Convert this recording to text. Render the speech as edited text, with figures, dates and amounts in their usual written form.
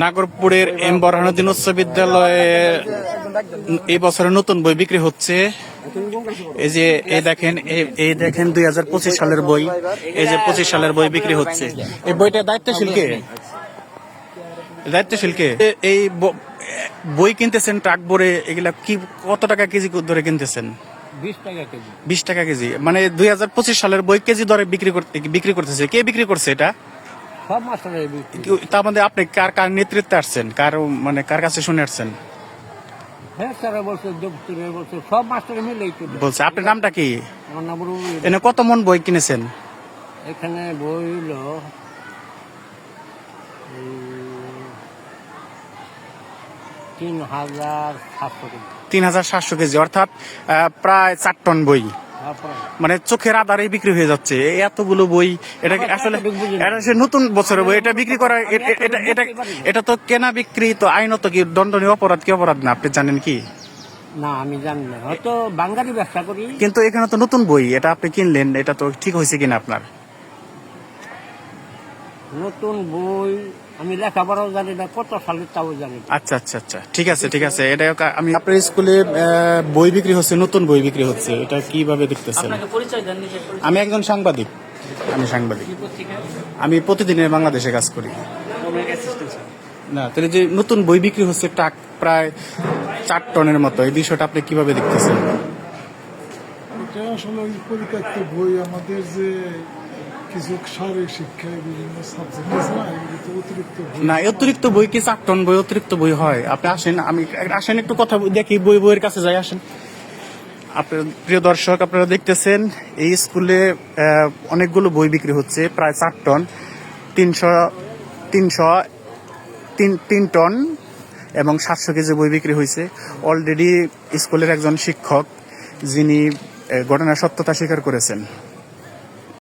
নাগরপুরের M Borhanuddin উচ্চ বিদ্যালয়ে এই বছরে নতুন বই বিক্রি হচ্ছে। এই যে এই দেখেন 2025 সালের বই, এই যে 25 সালের বই বিক্রি হচ্ছে। এই বইটা দায়িত্বশীল কে? এই বই কিনতেছেন ট্রাক ভরে, এগুলা কি কত টাকা কেজি ধরে কিনতেছেন? 20 টাকা কেজি। মানে 2025 সালের বই কেজি দরে বিক্রি করতেছে। কে বিক্রি করছে এটা? তার মধ্যে আপনি কার নেতৃত্বে আসছেন, কার কাছে শুনে আসছেন? বলছে। আপনার নামটা কি? এনে কত মন বই কিনেছেন? এখানে বই হলো 3700 কেজি, অর্থাৎ প্রায় 4 টন বই। মানে চোখের আধারে বিক্রি হয়ে যাচ্ছে এতগুলো বই। এটা আসলে নতুন বছরের বই, এটা বিক্রি করা, এটা তো কেনা বিক্রি তো আইনত কি দণ্ডনীয় অপরাধ, কি অপরাধ না আপনি জানেন কি? না, আমি জানি না, হয়তো বাঙালি ব্যবসা করি। কিন্তু এখানে তো নতুন বই, এটা আপনি কিনলেন, এটা তো ঠিক হয়েছে কিনা আপনার? নতুন বই আমি লেখাপড়াও জানি না, কত সালের তাও জানি। আচ্ছা, ঠিক আছে। এটা আমি আপনার স্কুলে বই বিক্রি হচ্ছে, নতুন বই বিক্রি হচ্ছে, এটা কিভাবে দেখতেছেন? আমি একজন সাংবাদিক। আমি প্রতিদিনের বাংলাদেশে কাজ করি। না, তাহলে যে নতুন বই বিক্রি হচ্ছে ট্রাক প্রায় 4 টনের মতো, এই বিষয়টা আপনি কিভাবে দেখতেছেন? এটা আসলে ওই পরিত্যক্ত বই, আমাদের যে কিছু শারীরিক শিক্ষায় বিভিন্ন সাবজেক্ট আছে না, অতিরিক্ত বই কি 4 টন বই অতিরিক্ত বই হয়? আপনি আসেন একটু কথা দেখি, বইয়ের কাছে যাই, আসেন। আপনার প্রিয় দর্শক, আপনারা দেখতেছেন এই স্কুলে অনেকগুলো বই বিক্রি হচ্ছে, প্রায় 4 টন, 3 টন এবং 700 কেজি বই বিক্রি হয়েছে। অলরেডি স্কুলের একজন শিক্ষক যিনি ঘটনার সত্যতা স্বীকার করেছেন।